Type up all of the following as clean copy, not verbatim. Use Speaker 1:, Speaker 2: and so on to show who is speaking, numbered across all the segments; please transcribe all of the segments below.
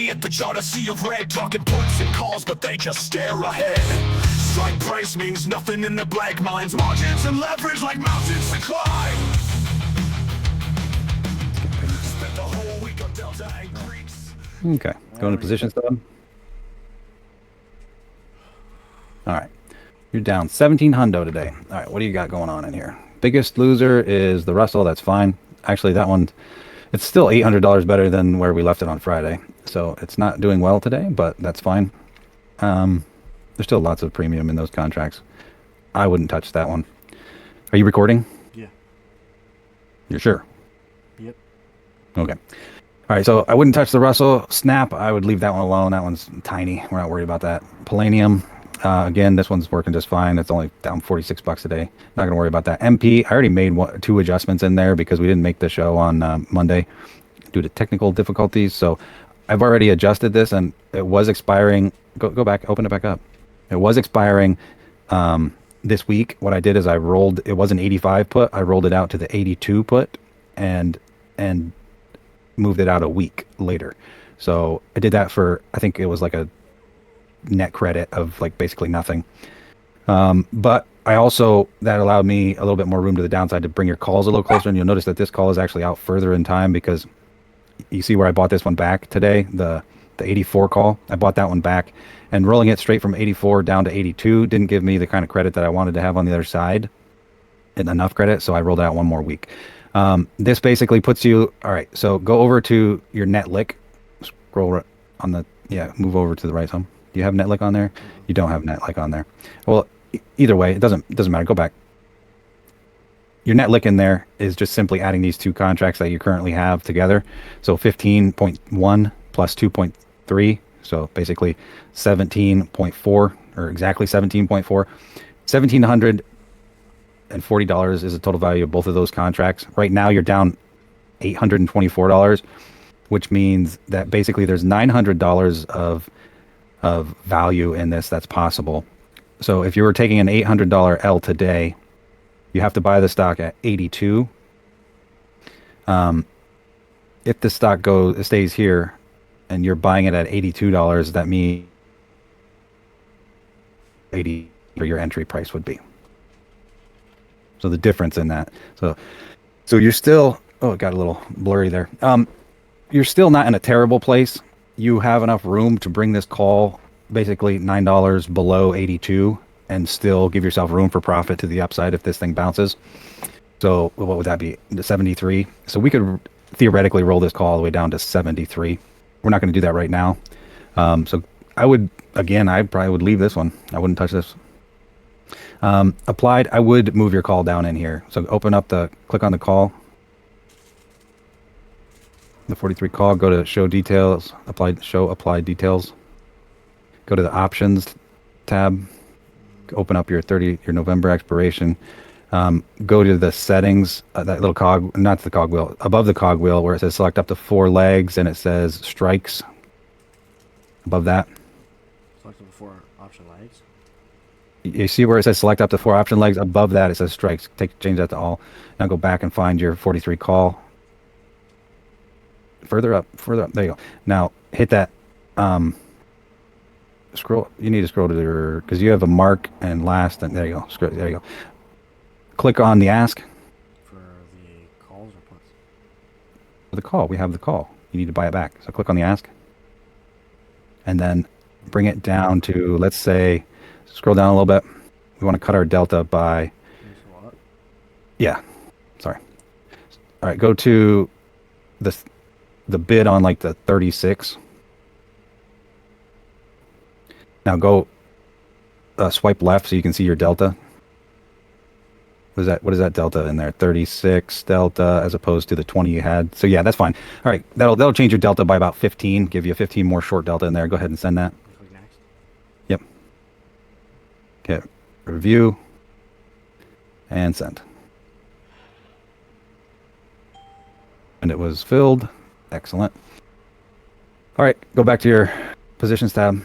Speaker 1: They hit the chart, a sea of red, talking puts and calls, but they just stare ahead. Strike price means nothing in the black minds. Margins and leverage like mountains to climb. Spent the whole week on Delta and Greeks.
Speaker 2: Okay, going to position stub. All right, you're down 17 hundo today. All right, what do you got going on in here? Biggest loser is the Russell. That's fine. Actually, that one, it's still $800 better than where we left it on Friday. So it's not doing well today, but that's fine. There's still lots of premium in those contracts. I wouldn't touch that one. Are you recording?
Speaker 3: Yeah.
Speaker 2: You're sure?
Speaker 3: Yep.
Speaker 2: Okay. All right, so I wouldn't touch the Russell. Snap, I would leave that one alone. That one's tiny. We're not worried about that. Palladium, again, this one's working just fine. It's only down $46 a day. Not going to worry about that. MP, I already made two adjustments in there because we didn't make the show on Monday due to technical difficulties. So I've already adjusted this, and it was expiring. Go back, open it back up. It was expiring this week. What I did is I rolled. It was an 85 put. I rolled it out to the 82 put, and moved it out a week later. So I did that for, I think it was like a net credit of like basically nothing. But I also, that allowed me a little bit more room to the downside to bring your calls a little closer. And you'll notice that this call is actually out further in time because you see where I bought this one back today, the 84 call. I bought that one back, and rolling it straight from 84 down to 82 didn't give me the kind of credit that I wanted to have on the other side, and enough credit. So I rolled it out one more week. This basically puts you, all right, so go over to your Netlick, scroll on the, move over to the right some. Do you have Netlick on there? You don't have Netlick on there. Well, either way, it doesn't matter. Go back. Your Netlick in there is just simply adding these two contracts that you currently have together. So 15.1 plus 2.3. So basically 17.4, or exactly 17.4. $1,740 is the total value of both of those contracts. Right now you're down $824, which means that basically there's $900 of value in this that's possible. So if you were taking an $800 L today, you have to buy the stock at 82. If the stock stays here and you're buying it at $82, that means 80 for your entry price would be. So the difference in that. So you're still, it got a little blurry there. You're still not in a terrible place. You have enough room to bring this call basically $9 below 82 and still give yourself room for profit to the upside if this thing bounces. So what would that be? 73. So we could theoretically roll this call all the way down to 73. We're not going to do that right now. So I probably would leave this one. I wouldn't touch this. Applied, I would move your call down in here. So click on the call. The 43 call, go to show details, show applied details. Go to the options tab, open up your November expiration. Go to the settings, that little cog, not the cog wheel, above the cog wheel where it says select up to 4 legs and it says strikes. Above that.
Speaker 3: Select up to 4 option legs.
Speaker 2: You see where it says select up to 4 option legs? Above that it says strikes. Change that to all. Now go back and find your 43 call. Further up. There you go. Now hit that. Scroll. You need to scroll to because you have a mark and last, and there you go. There you go. Click on the ask.
Speaker 3: For the calls or puts?
Speaker 2: For the call. We have the call. You need to buy it back. So click on the ask. And then bring it down to, let's say, scroll down a little bit. We want to cut our delta by.
Speaker 3: What?
Speaker 2: Yeah. Sorry. All right. Go to the bid on like the 36. Now go swipe left so you can see your delta. What is that delta in there? 36 delta as opposed to the 20 you had. So yeah, that's fine. All right, that'll change your delta by about 15. Give you a 15 more short delta in there. Go ahead and send that.
Speaker 3: Click next.
Speaker 2: Yep. Okay. Review and send. And it was filled. Excellent. All right, go back to your positions tab.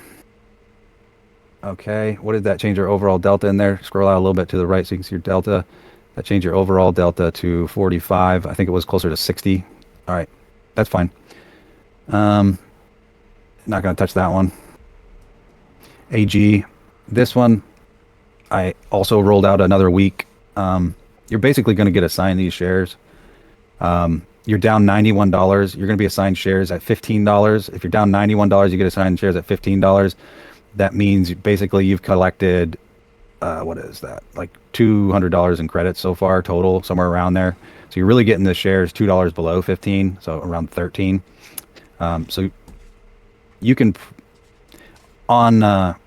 Speaker 2: Okay, what did that change your overall delta in there? Scroll out a little bit to the right so you can see your delta. That changed your overall delta to 45. I think it was closer to 60. All right, that's fine. Not going to touch that one. AG, this one, I also rolled out another week. You're basically going to get assigned these shares. You're down $91. You're going to be assigned shares at $15. If you're down $91, you get assigned shares at $15. That means basically you've collected, what is that? Like $200 in credits so far total, somewhere around there. So you're really getting the shares $2 below 15, so around 13. So you can on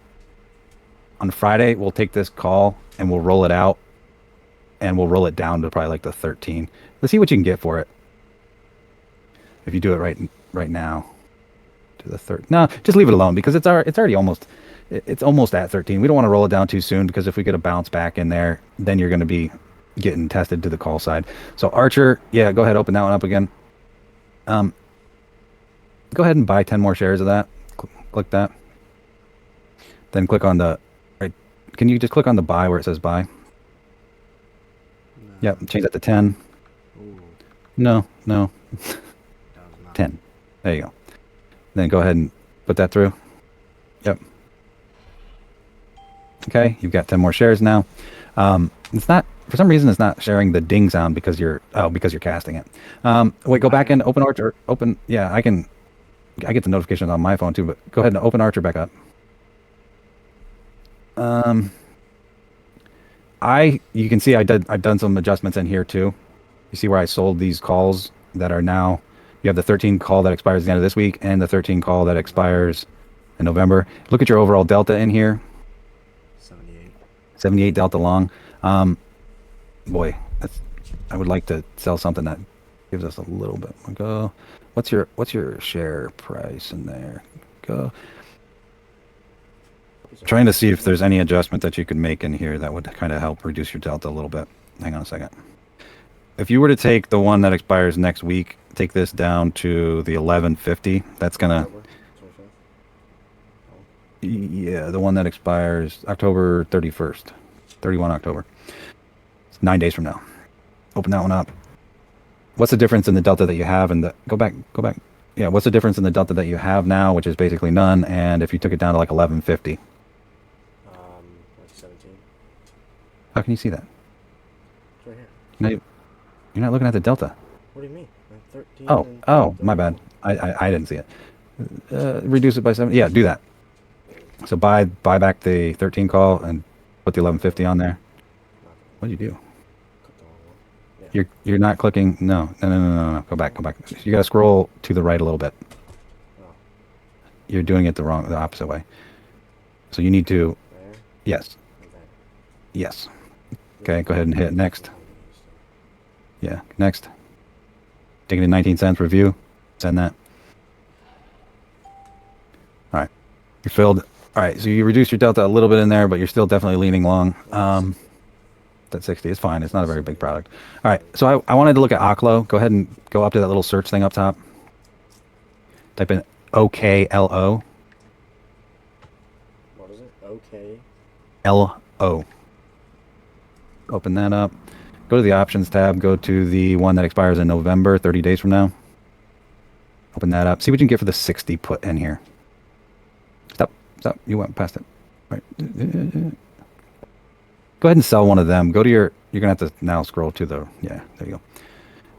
Speaker 2: Friday we'll take this call and we'll roll it out, and we'll roll it down to probably like the 13. Let's see what you can get for it. If you do it right now, to the third. No, just leave it alone because it's already almost at 13. We don't want to roll it down too soon because if we get a bounce back in there, then you're going to be getting tested to the call side. So Archer, yeah, go ahead, open that one up again. Go ahead and buy 10 more shares of that. Click that. Then click on the. Right, can you just click on the buy where it says buy?
Speaker 3: No.
Speaker 2: Yep, change that to 10.
Speaker 3: Ooh,
Speaker 2: No.
Speaker 3: that was not.
Speaker 2: 10. There you go. Then go ahead and put that through. Yep. Okay, you've got 10 more shares now. It's not, for some reason, it's not sharing the ding sound because you're casting it. Wait, go back in, open Archer, yeah, I get the notifications on my phone too, but go ahead and open Archer back up. You can see I've done some adjustments in here too. You see where I sold these calls that are now, you have the 13 call that expires at the end of this week and the 13 call that expires in November. Look at your overall delta in here.
Speaker 3: 78.
Speaker 2: 78 delta long. Boy, I would like to sell something that gives us a little bit. Go. What's your share price in there? Go. Trying to see if there's any adjustment that you could make in here that would kind of help reduce your delta a little bit. Hang on a second. If you were to take the one that expires next week, take this down to the 1150. That's gonna.
Speaker 3: October 25th.
Speaker 2: Yeah, the one that expires October 31st, 31 October. It's 9 days from now. Open that one up. What's the difference in the delta that you have and go back. Yeah, what's the difference in the delta that you have now, which is basically none, and if you took it down to like 1150?
Speaker 3: Like 17.
Speaker 2: How can you see that?
Speaker 3: It's right here.
Speaker 2: No, you're not looking at the delta.
Speaker 3: What do you mean? Like 13.
Speaker 2: Oh, my bad. I didn't see it. Reduce it by 7. Yeah, do that. So buy back the 13 call and put the 1150 on there. What'd you do?
Speaker 3: Click the wrong one. Yeah.
Speaker 2: You're not clicking. No. Go back. You gotta scroll to the right a little bit.
Speaker 3: Oh,
Speaker 2: You're doing it the opposite way. So you need to.
Speaker 3: there.
Speaker 2: Yes.
Speaker 3: Okay.
Speaker 2: Yes. Okay. Go ahead and hit next. Yeah. Next. Taking in 19 cents. Review. Send that. All right. You're filled. All right. So you reduced your delta a little bit in there, but you're still definitely leaning long. That 60 is fine. It's not a very big product. All right. So I wanted to look at Oklo. Go ahead and go up to that little search thing up top. Type in OKLO.
Speaker 3: What is it? Okay.
Speaker 2: LO. Open that up. Go to the options tab. Go to the one that expires in November, 30 days from now. Open that up. See what you can get for the 60 put in here. Stop. You went past it. Right. Go ahead and sell one of them. Go to you're going to have to now scroll to yeah, there you go.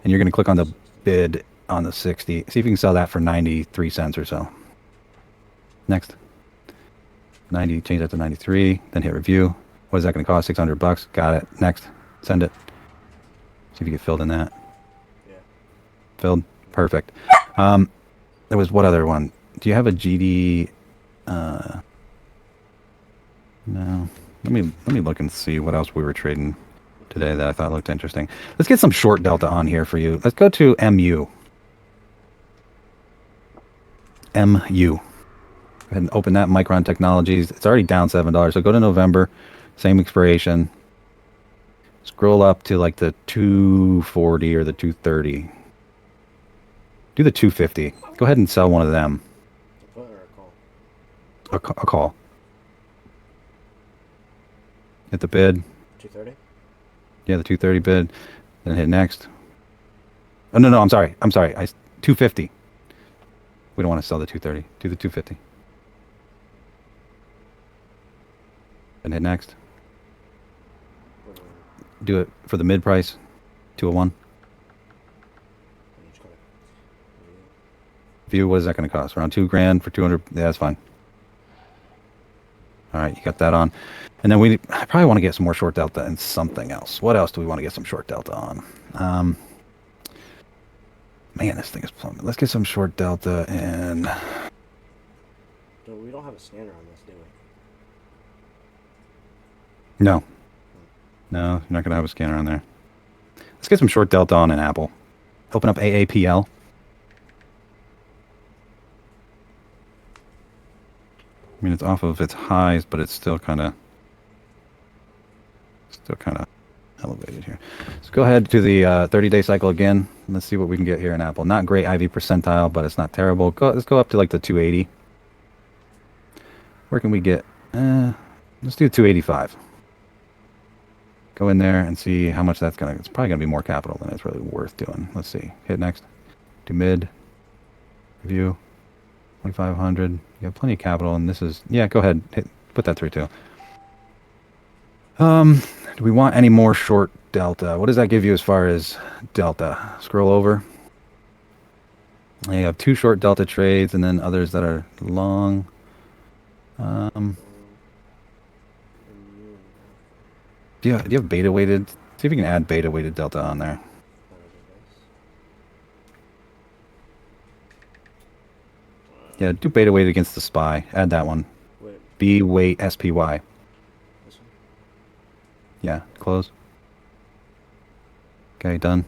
Speaker 2: And you're going to click on the bid on the 60. See if you can sell that for 93 cents or so. Next. 90, change that to 93, then hit review. What is that going to cost? $600. Got it. Next. Send it. See if you get filled in that.
Speaker 3: Yeah.
Speaker 2: Filled. Perfect. There was what other one? Do you have a GD? No. Let me look and see what else we were trading today that I thought looked interesting. Let's get some short delta on here for you. Let's go to MU. MU. Go ahead and open that. Micron Technologies. It's already down $7. So go to November. Same expiration. Scroll up to like the 240 or the 230. Do the 250. Go ahead and sell one of them.
Speaker 3: A put or a call?
Speaker 2: A call. Hit the bid.
Speaker 3: 230?
Speaker 2: Yeah, the 230 bid. Then hit next. Oh, no, I'm sorry. 250. We don't want to sell the 230. Do the 250. And hit next.
Speaker 3: What do
Speaker 2: Do it for the mid price, 201.
Speaker 3: each card?
Speaker 2: View, what is that going to cost? Around 2 grand for 200. Yeah, that's fine. All right, you got that on. And then I probably want to get some more short delta and something else. What else do we want to get some short delta on? Man, this thing is plumbing. Let's get some short delta and
Speaker 3: No, we don't have a scanner on this, do we?
Speaker 2: no, you're not gonna have a scanner on there. Let's get some short delta on an Apple. Open up AAPL. I mean, it's off of its highs, but it's still kind of elevated here. So go ahead to the 30-day cycle again. Let's see what we can get here in Apple. Not great IV percentile, but it's not terrible. Let's go up to like the 280. Where can we get? Let's do 285. Go in there and see how much that's gonna. It's probably gonna be more capital than it's really worth doing. Let's see. Hit next. Do mid. Review. 2,500. You have plenty of capital, and this is Go ahead. Put that through too. Do we want any more short delta? What does that give you as far as delta? Scroll over. You have 2 short delta trades, and then others that are long. Do you have beta weighted? See if you can add beta weighted delta on there. Yeah, do beta weighted against the SPY. Add that one.
Speaker 3: Wait,
Speaker 2: B weight SPY.
Speaker 3: this one?
Speaker 2: Yeah, close. Okay, done.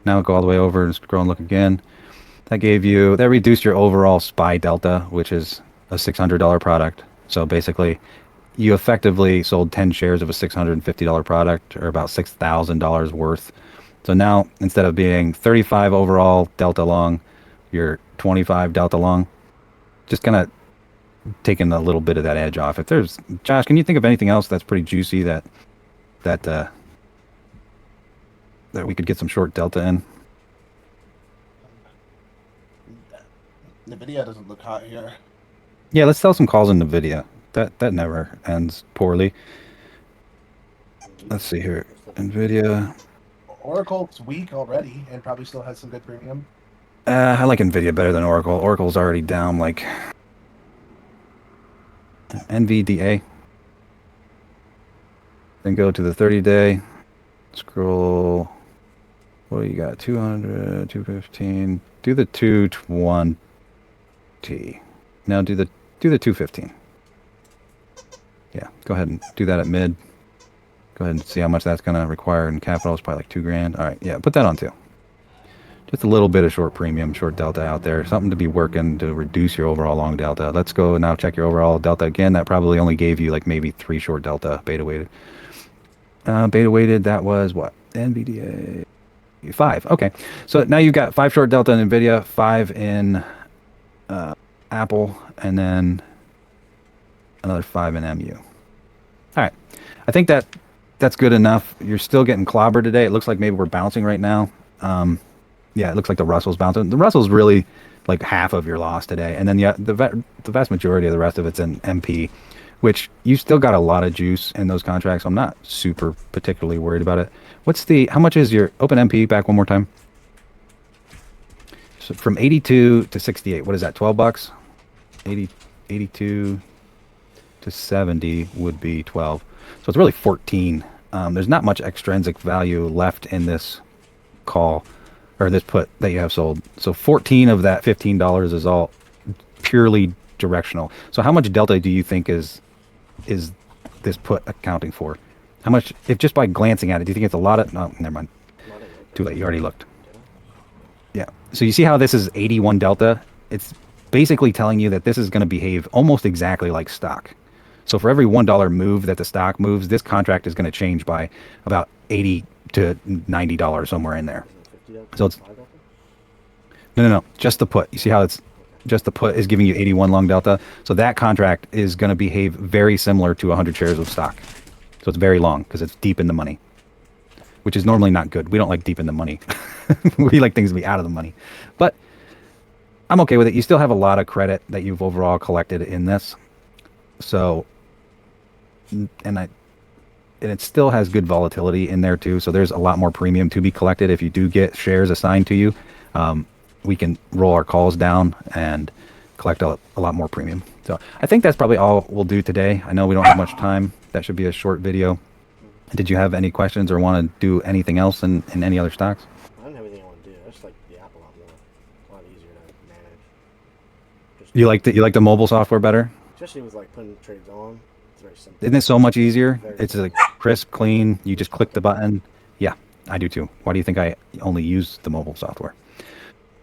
Speaker 2: Now go all the way over and scroll and look again. That reduced your overall SPY delta, which is a $600 product. So basically, you effectively sold 10 shares of a $650 product, or about $6,000 worth. So now, instead of being 35 overall delta long, you're 25 delta long. Just kind of taking a little bit of that edge off. Josh, can you think of anything else that's pretty juicy that we could get some short delta in?
Speaker 4: NVIDIA doesn't look hot here.
Speaker 2: Yeah, let's sell some calls in NVIDIA. That never ends poorly. Let's see here. NVIDIA.
Speaker 4: Oracle's weak already and probably still has some good premium.
Speaker 2: I like NVIDIA better than Oracle. Oracle's already down like NVDA. Then go to the 30-day. Scroll. What do you got? 200, 215. Do the 220. Now do the 215. Yeah, go ahead and do that at mid. Go ahead and see how much that's going to require in capital. It's probably like 2 grand. All right, yeah, put that on too. Just a little bit of short premium, short delta out there. Something to be working to reduce your overall long delta. Let's go now check your overall delta again. That probably only gave you like maybe 3 short delta beta weighted. Beta weighted, that was what? NVDA 5. Okay, so now you've got 5 short delta in NVIDIA, 5 in Apple, and then another 5 in MU. All right, I think that's good enough. You're still getting clobbered today. It looks like maybe we're bouncing right now. Yeah, it looks like the Russell's bouncing. The Russell's really like half of your loss today, and then the vast majority of the rest of it's in MP, which you still got a lot of juice in those contracts. I'm not super particularly worried about it. How much is your open MP back one more time? So from 82 to 68, what is that? $12? 82 to 70 would be 12. So it's really 14. There's not much extrinsic value left in this call or this put that you have sold. So 14 of that $15 is all purely directional. So how much delta do you think is this put accounting for? How much, if just by glancing at it, do you think it's a lot of, no, never mind. Too late, you already looked. Yeah. So you see how this is 81 delta? It's basically telling you that this is going to behave almost exactly like stock. So for every $1 move that the stock moves, this contract is going to change by about $80 to $90 somewhere in there. So it's no, just the put. You see how it's just the put is giving you 81 long delta. So that contract is going to behave very similar to 100 shares of stock. So it's very long because it's deep in the money, which is normally not good. We don't like deep in the money. We like things to be out of the money. But I'm okay with it. You still have a lot of credit that you've overall collected in this. So, and it still has good volatility in there too. So there's a lot more premium to be collected. If you do get shares assigned to you, we can roll our calls down and collect a lot more premium. So I think that's probably all we'll do today. I know we don't have much time. That should be a short video. Did you have any questions or want to do anything else in any other stocks?
Speaker 3: I don't have anything I want to do. I just like the app a lot more. It's a lot easier to manage. Just
Speaker 2: You like the mobile software better?
Speaker 3: especially with like putting trades on. It's very simple.
Speaker 2: Isn't it so much easier?
Speaker 3: Very
Speaker 2: It's like crisp, clean. You just click the button. Yeah, I do too. Why do you think I only use the mobile software?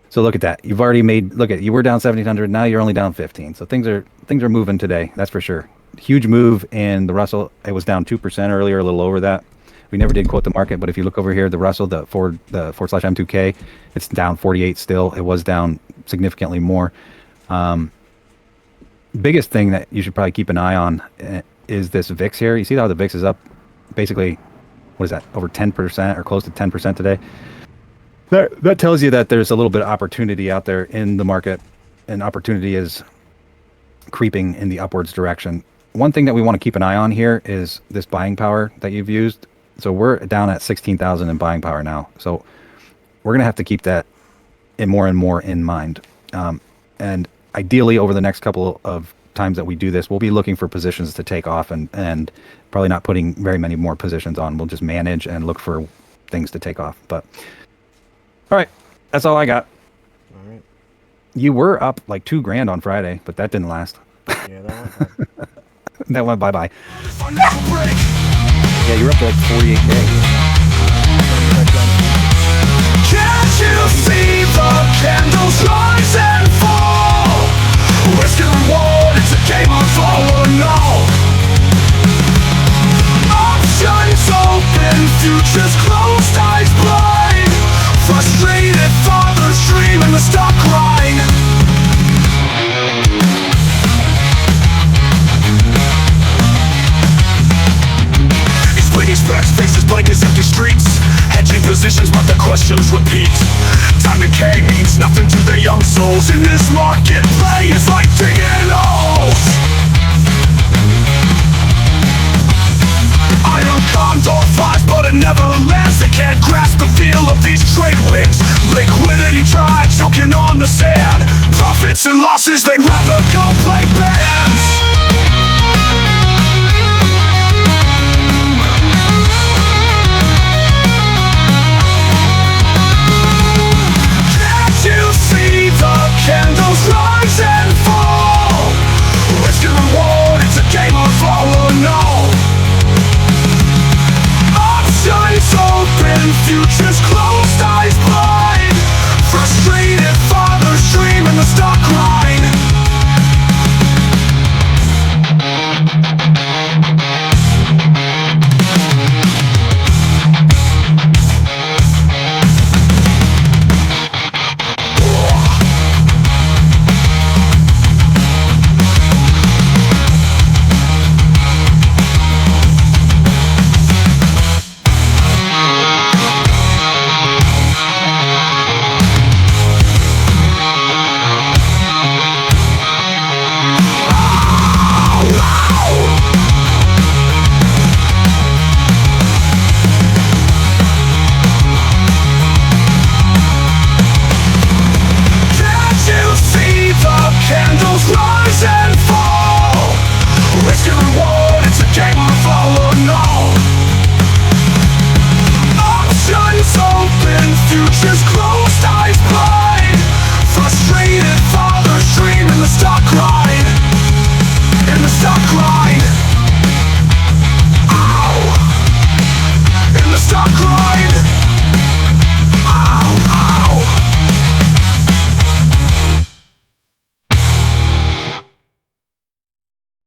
Speaker 2: So look at that. You've already made. Look at you were down 1,700. Now you're only down 15. So things are moving today. That's for sure. Huge move in the Russell. It was down 2% earlier, a little over that. We never did quote the market, but if you look over here, the Russell, the /M2K, it's down 48 still. It was down significantly more. Biggest thing that you should probably keep an eye on is this VIX here. You see how the VIX is up basically, what is that, over 10% or close to 10% today? That tells you that there's a little bit of opportunity out there in the market, and opportunity is creeping in the upwards direction. One thing that we want to keep an eye on here is this buying power that you've used. So we're down at 16,000 in buying power now. So we're going to have to keep that more and more in mind. And ideally, over the next couple of times that we do this, we'll be looking for positions to take off and probably not putting very many more positions on. We'll just manage and look for things to take off. But all right, that's all I got.
Speaker 3: All right.
Speaker 2: You were up like $2,000 on Friday, but that didn't last.
Speaker 3: Yeah, that one.
Speaker 2: That went bye-bye.
Speaker 1: I never break.
Speaker 2: Yeah, you're up to like 48K.
Speaker 1: Can't you see the candles rise and fall? Risk and reward, it's a game of all or no. Options open, futures closed, eyes blind. Frustrated fathers dream in the stock grind. Explaining specs, faces blank as empty streets. Hedging positions, but the questions repeat. Time decay means nothing to the young souls in this market. Play is like digging holes. Iron condor flies, but it never lands. They can't grasp the feel of these trade winds. Liquidity dry, choking on the sand. Profits and losses, they'd rather go play bands. Candles rise and fall. Risk and reward, it's a game of all or no. Options open, futures closed, eyes blind. Frustrated fathers dream in the stock grind. Candles rise and fall. Risk and reward, it's a game of all or no. Options open, futures closed, eyes blind. Frustrated fathers dream in the stock grind. In the stock grind. Ow. In the stock grind.